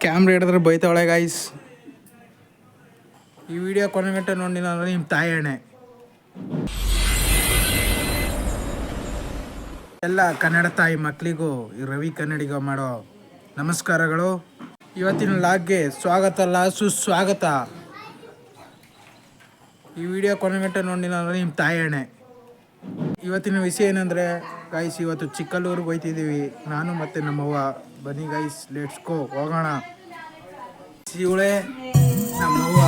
Camera ಹಿಡಿದ್ರೆ ಬೈತಾವಳೆ guys. ಈ video ಕೊನೆಗಂಟ ನೋಡಿಲ್ಲ ಅಂದ್ರೆ ನಿಮ್ಮ ತಾಯಿ ಎಣ್ಣೆ. ಎಲ್ಲ ಕನ್ನಡ ತಾಯಿ ಮಕ್ಕಳಿಗೂ ಈ ರವಿ ಕನ್ನಡಿಗ ಮಾಡೋ ನಮಸ್ಕಾರಗಳು. ಇವತ್ತಿನ ಲಾಗ್ಗೆ ಸ್ವಾಗತ ಅಲ್ಲ ಸುಸ್ವಾಗತ. ಈ ವಿಡಿಯೋ ಕೊನೆಗಂಟ ನೋಡಿಲ್ಲ ಅಂದ್ರೆ ನಿಮ್ಮ ತಾಯಿ ಎಣ್ಣೆ. ಇವತ್ತಿನ ವಿಷಯ ಏನಂದರೆ ಗೈಸ್, ಇವತ್ತು ಚಿಕ್ಕಲ್ಲೂರಿಗೆ ಹೋಗ್ತಿದ್ದೀವಿ ನಾನು ಮತ್ತು ನಮ್ಮವ್ವ. ಬನ್ನಿ ಗೈಸ್, ಲೆಟ್ಸ್ ಗೋ, ಹೋಗೋಣ. ಇವಳೆ ನಮ್ಮವ್ವ.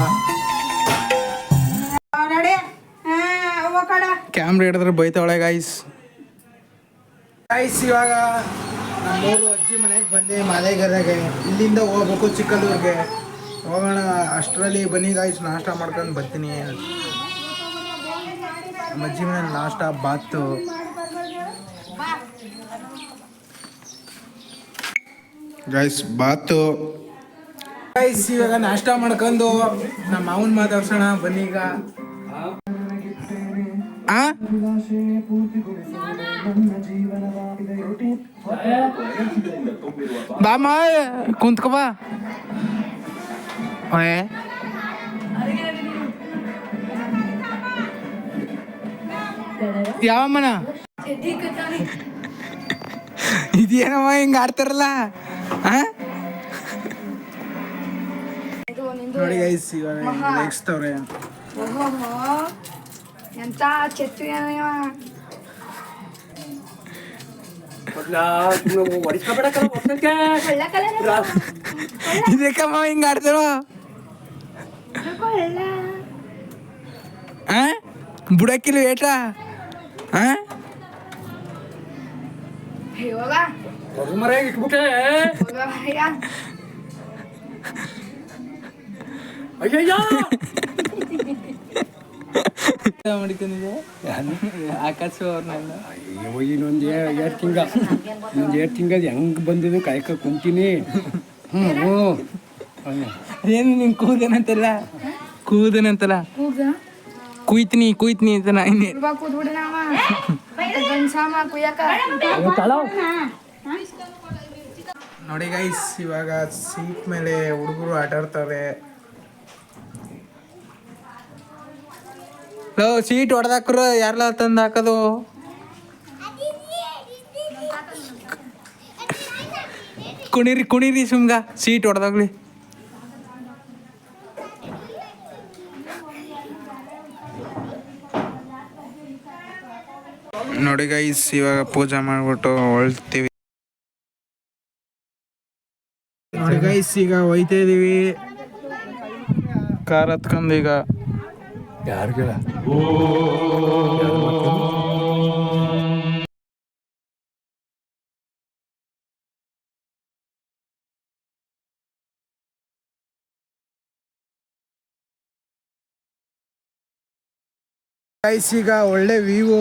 ಕ್ಯಾಮ್ರಾ ಹಿಡಿದ್ರೆ ಬೈತಾವಳೆ ಗಾಯ್ಸ್. ಇವಾಗ ನಮ್ಮೂರು ಅಜ್ಜಿ ಮನೆಗೆ ಬಂದೆ ಮಾದೇಗರೆಗೆ. ಇಲ್ಲಿಂದ ಹೋಗ್ಬೇಕು ಚಿಕ್ಕಲ್ಲೂರಿಗೆ. ಹೋಗೋಣ. ಅಷ್ಟರಲ್ಲಿ ಬನ್ನಿ ಗಾಯ್ಸ್, ನಾಷ್ಟ ಮಾಡ್ಕೊಂಡು ಬರ್ತೀನಿ. ನಮ್ಮ ಅಜ್ಜಿ ಮನೇಲಿ ನಾಷ್ಟ ಬಾತು. ಗೈಸ್ ಬಾತು ಗೈಸ್. ಇವಾಗ ನಾಷ್ಟ ಮಾಡ್ಕೊಂಡು ನಮ್ಮ ಮಾವನ ಮಾತಾಡ್ಸೋಣ ಬನ್ನಿ ಈಗ. ಬಾಮ ಕುಂತ್ಕೋ ಬಾ. ಯಾವಮ್ಮನ ಇದೇನಮ್ಮ ಹಿಂಗ ಆಡ್ತಾರಲ್ಲ. ನೋಡಿ ಗೈಸ್, ಇವಾಗ ರೇಗಿಸ್ತವ್ರೆ. ಎಂತ ಚೆತ್ತು ಇದಕ್ಕಮ್ಮ ಹಿಂಗ ಆಡ್ತಾರ. ಬುಡಕ್ಕಿಲ್ಲ ಏಟ. ಇಟ್ಬಿಟ್ಟೆ ಅಯ್ಯಯ್ಯ ಮಾಡಿಕೊಂಡಿದೆ ಆಕಾಶ ಅವ್ರನ್ನೆಲ್ಲ. ಇನ್ನೊಂದು 2 ತಿಂಗಳು ಹೆಂಗೆ ಬಂದಿದ್ದು ಕಾಯ್ಕ ಕುಂತೀನಿ. ಏನು ನಿನ್ ಕೂದೇನಂತಲ್ಲ ಕುಯ್ತೀನಿ ಅಂತ ನಾ ನೋಡಿ ಗೈಸ್, ಇವಾಗ ಸೀಟ್ ಮೇಲೆ ಹುಡುಗರು ಆಟ ಆಡ್ತಾರೆ. ಸೀಟ್ ಹೊಡೆದಾಕ್ರ ಯಾರೆಲ್ಲ ತಂದು ಹಾಕೋದು. ಕುಣಿರಿ ಸುಮ್ಗ, ಸೀಟ್ ಹೊಡೆದಾಗ್ಲಿ. ನೋಡಿ ಗೈಸ್, ಇವಾಗ ಪೂಜೆ ಮಾಡ್ಬಿಟ್ಟು ಹೊಳ್ತೀವಿ. ನೋಡಿ ಗೈಸ್, ಈಗ ಹೋಯ್ತಾ ಇದೀವಿ ಕಾರ್ ಹತ್ಕೊಂಡು. ಈಗ ಯಾರಿಗಿಲ್ಲ ಗೈಸ್, ಈಗ ಒಳ್ಳೆ ವ್ಯೂ.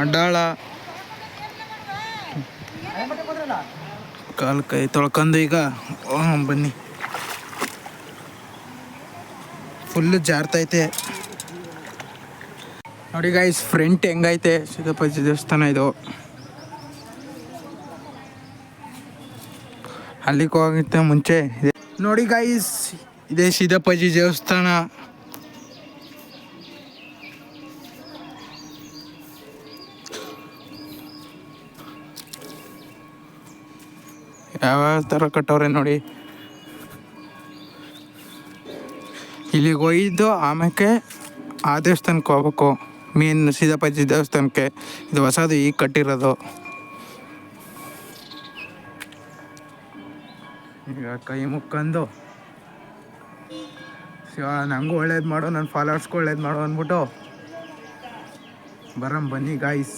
ಅಡ್ಡಾಳ ಕಾಲು ಕೈ ತೊಳ್ಕೊಂಡು ಈಗ ಬನ್ನಿ. ಫುಲ್ಲು ಜಾರ್ತೈತೆ ನೋಡಿ ಗೈಸ್. ಫ್ರಂಟ್ ಹೆಂಗೈತೆ ಸಿದ್ದಪ್ಪಾಜಿ ದೇವಸ್ಥಾನ ಇದು. ಅಲ್ಲಿಗೆ ಹೋಗಿತ್ತೆ ಮುಂಚೆ ಇದೆ ನೋಡಿ ಗೈಸ್. ಇದೇ ಸಿದ್ದಪ್ಪಾಜಿ ದೇವಸ್ಥಾನ. ಯಾವ ಥರ ಕಟ್ಟವ್ರೆ ನೋಡಿ. ಇಲ್ಲಿಗೆ ಹೋಗಿದ್ದು ಆಮೇಲೆ ಆ ದೇವಸ್ಥಾನಕ್ಕೆ ಹೋಗ್ಬೇಕು, ಮೇನ್ ಸಿದ್ದಪ್ಪಾಜಿ ದೇವಸ್ಥಾನಕ್ಕೆ. ಇದು ಹೊಸದು ಈಗ ಕಟ್ಟಿರೋದು. ಈಗ ಕೈ ಮುಕ್ಕೊಂಡು ಶಿವ ನಂಗೂ ಒಳ್ಳೇದು ಮಾಡು, ನನ್ನ ಫಾಲೋವರ್ಸ್ಗೂ ಒಳ್ಳೇದು ಮಾಡು ಅಂದ್ಬಿಟ್ಟು ಬನ್ನಿ ಗಾಯ್ಸ್.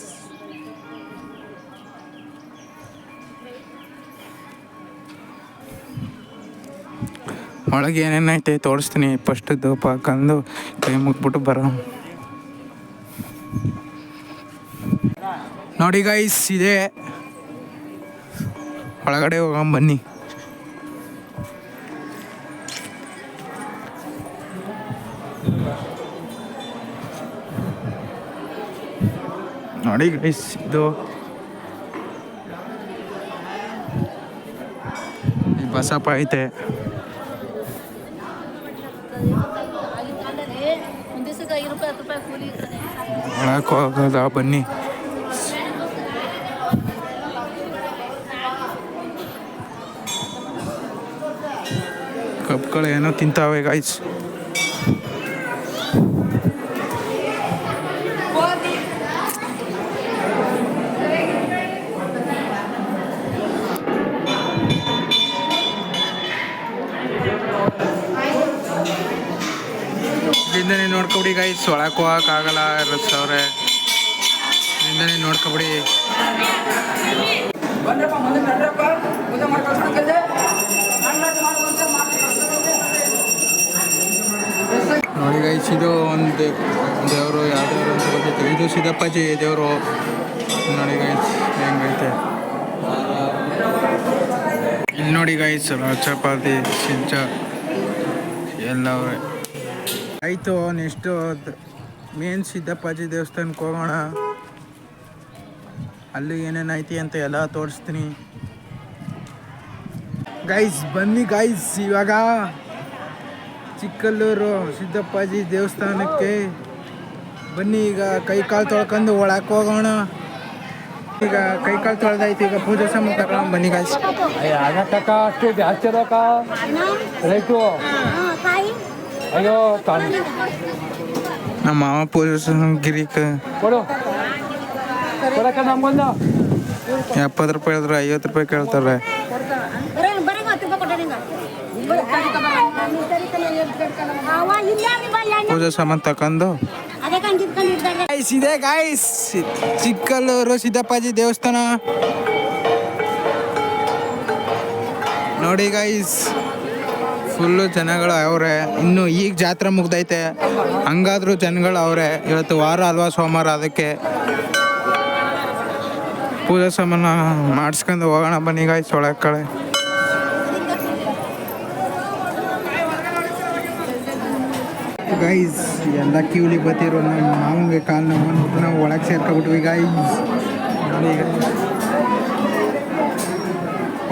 ಒಳಗೆ ಏನೇನೈತೆ ತೋರಿಸ್ತೀನಿ. ಫಸ್ಟ್ ಧೂಪ ಹಾಕೊಂಡು ಕೈ ಮುಗ್ಬಿಟ್ಟು ನೋಡಿ ಗೈಸ್ ಇದೆ ಒಳಗಡೆ ಹೋಗೋಣ ಬನ್ನಿ. ನೋಡಿ ಗೈಸ್ ಇದು ಈ ಬಸಪ್ಪ ಐತೆ. ಒಳಕ್ಕೆ ಹೋಗೋದ ಬನ್ನಿ. ಕಬ್ಗಳು ಏನೋ ತಿಂತಾವೆ ಗೈಸ್. ಇಲ್ಲಿಂದನೇ ನೋಡ್ಕೊಬಿಡಿ ಗೈಸ್, ಒಳಕ್ಕೆ ಹೋಗೋಕ್ಕಾಗಲ್ಲ ಇರುತ್ತವ್ರೆ. ಇಲ್ಲಿಂದನೇ ನೋಡ್ಕೊಬಿಡಿ. ನೋಡಿ ಗೈಸ್ ಇದು ಒಂದು ದೇವರು, ಯಾವ್ದಾದ್ರು ಅಂತ ಗೊತ್ತಿತ್ತು. ಇದು ಸಿದ್ದಪ್ಪಾಜಿ ದೇವರು. ನೋಡಿ ಗೈಸ್ ಹೆಂಗೈತೆ. ಇಲ್ಲಿ ನೋಡಿ ಗೈಸ್ ಚಪಾತಿ ಸಿಂಚ ಎಲ್ಲ ಅವ್ರೆ. ಆಯಿತು, ನೆಕ್ಸ್ಟು ಮೇನ್ ಸಿದ್ದಪ್ಪಾಜಿ ದೇವಸ್ಥಾನಕ್ಕೆ ಹೋಗೋಣ. ಅಲ್ಲಿ ಏನೇನು ಐತಿ ಅಂತ ಎಲ್ಲ ತೋರಿಸ್ತೀನಿ ಗೈಸ್. ಬನ್ನಿ ಗೈಸ್, ಇವಾಗ ಚಿಕ್ಕಲ್ಲೂರು ಸಿದ್ದಪ್ಪಾಜಿ ದೇವಸ್ಥಾನಕ್ಕೆ ಬನ್ನಿ. ಈಗ ಕೈ ಕಾಲು ತೊಳ್ಕೊಂಡು ಒಳಕ್ಕೆ ಹೋಗೋಣ. ಈಗ ಕೈ ಕಾಲು ತೊಳೆದೈತಿ, ಈಗ ಪೂಜೆ ಸಾಮಾನು ತಗೊಂಡು ಬನ್ನಿ ಗೈಸ್. ಅಷ್ಟು ಜಾಸ್ತಿ ರೈಟು. ಅಯ್ಯೋ ನಮ್ಮ ಮಾವ ಪೂಜೆ ಗಿರಿಕ ಕೊಡು ಕೊಡಕ್ಕ ನಮ್ಗೊಂದು 70 ರೂಪಾಯಿ ಹೇಳಿದ್ರೆ 50 ರೂಪಾಯಿ ಕೇಳ್ತಾರೆ. ಪೂಜೆ ಸಾಮಾನು ತಕೊಂಡು ಇದೆ ಗಾಯ್ಸ್ ಚಿಕ್ಕಲ್ಲೂರು ಸಿದ್ದಪ್ಪಾಜಿ ದೇವಸ್ಥಾನ. ನೋಡಿ ಗೈಸ್ ಫುಲ್ಲು ಜನಗಳು ಅವರೆ. ಇನ್ನು ಈಗ ಜಾತ್ರೆ ಮುಗ್ದೈತೆ, ಹಂಗಾದ್ರೂ ಜನಗಳು ಅವರೆ. ಇವತ್ತು ವಾರ ಅಲ್ವಾ, ಸೋಮವಾರ, ಅದಕ್ಕೆ ಪೂಜೆ ಸಾಮಾನು ಮಾಡಿಸ್ಕೊಂಡು ಹೋಗೋಣ ಬನ್ನಿ ಗೈಸ್ ಒಳಗೆ ಕಡೆ. ಗೈಸ್ ಎಲ್ಲ ಕ್ಯೂಲಿ ಬತ್ತಿರೋ ನಮ್ಮ ಮಾವನಿಗೆ ಕಾಲು ನೋವು ಅಂದ್ಬಿಟ್ಟು ನಾವು ಒಳಗೆ ಸೇರ್ಕೊಬಿಟ್ವಿ ಗೈಸ್. ನೋಡಿ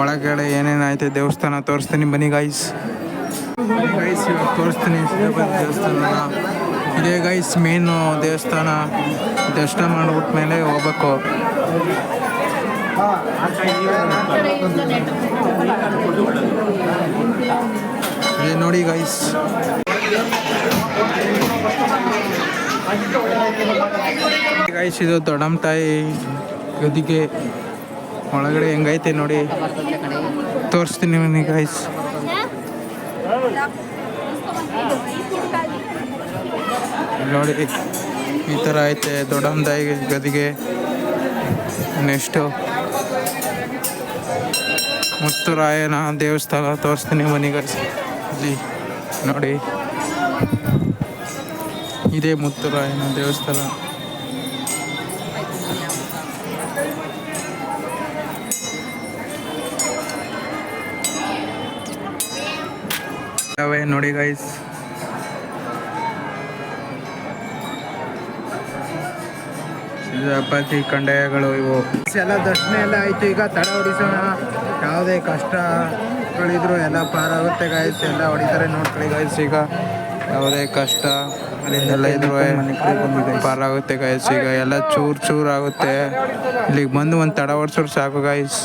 ಒಳಗಡೆ ಏನೇನಾಯ್ತು ದೇವಸ್ಥಾನ ತೋರಿಸ್ತೀನಿ ಬನ್ನಿ ಗೈಸ್. ಗೈಸ್ ಇವಾಗ ತೋರಿಸ್ತೀನಿ ಸಿದ್ದಪ್ಪಾಜಿ ದೇವಸ್ಥಾನ. ಇದೇ ಗೈಸ್ ಮೇನು ದೇವಸ್ಥಾನ. ದರ್ಶನ ಮಾಡ್ಬಿಟ್ಟ ಮೇಲೆ ಹೋಗ್ಬೇಕು. ಇದೇ ನೋಡಿ ಗೈಸ್. ಗೈಸ್ ಇದು ದೊಡ್ಡಮ್ಮ ತಾಯಿ ಗದಿಗೆ ಒಳಗಡೆ ಹೆಂಗೈತೆ ನೋಡಿ, ತೋರಿಸ್ತೀನಿ ಬನ್ನಿ ಗೈಸ್. ನೋಡಿ ಈ ಥರ ಐತೆ ದೊಡ್ಡಮ್ಮ ತಾಯಿ ಗದಿಗೆ. ನೆಕ್ಸ್ಟು ಮುತ್ತುರಾಯನ ದೇವಸ್ಥಾನ ತೋರಿಸ್ತೀನಿ ಬನ್ನಿ ಗೈಸ್. ಇಲ್ಲಿ ನೋಡಿ ಇದೇ ಮುತ್ತುರಾಯನ ದೇವಸ್ಥಾನ. ನೋಡಿ ಗೈಸ್ ಸಿದ್ದಪ್ಪಾಜಿ ಕಂದಾಯಗಳು ಇವು ಎಲ್ಲ ದರ್ಶನ ಎಲ್ಲ ಆಯಿತು. ಈಗ ತಡ ಹೊಡಿಸೋಣ. ಯಾವುದೇ ಕಷ್ಟಗಳಿದ್ರು ಎಲ್ಲ ಪಾರಾಗುತ್ತೆ ಗಾಯ್ಸ್. ಎಲ್ಲ ಹೊಡಿತಾರೆ ನೋಡ್ಕೊಳ್ಳಿ ಗಾಯ್ಸ್. ಈಗ ಯಾವುದೇ ಕಷ್ಟ ಅಲ್ಲಿಂದೆಲ್ಲ ಇದ್ರು ಪಾರಾಗುತ್ತೆ ಗಾಯ್ಸ್. ಈಗ ಎಲ್ಲ ಚೂರು ಆಗುತ್ತೆ. ಇಲ್ಲಿಗೆ ಬಂದು ಒಂದು ತಡ ಹೊಡ್ಸೋರು ಸಾಕು ಗಾಯ್ಸ್.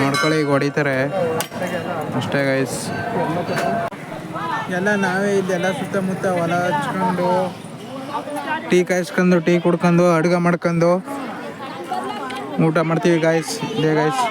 ನೋಡ್ಕೊಳ್ಳಿ ಈಗ ಹೊಡಿತಾರೆ ಅಷ್ಟೇ ಗಾಯ್ಸ್. ಎಲ್ಲ ನಾವೇ ಇಲ್ಲೆಲ್ಲ ಸುತ್ತಮುತ್ತ ಹೊಲ ಹಚ್ಕೊಂಡು ಟೀ ಕಾಯಿಸ್ಕೊಂಡು ಟೀ ಕುಡ್ಕೊಂಡು ಅಡುಗೆ ಮಾಡ್ಕೊಂಡು ಊಟ ಮಾಡ್ತೀವಿ ಗಾಯ್ಸ್. ಇದೇ ಗಾಯ್ಸ್.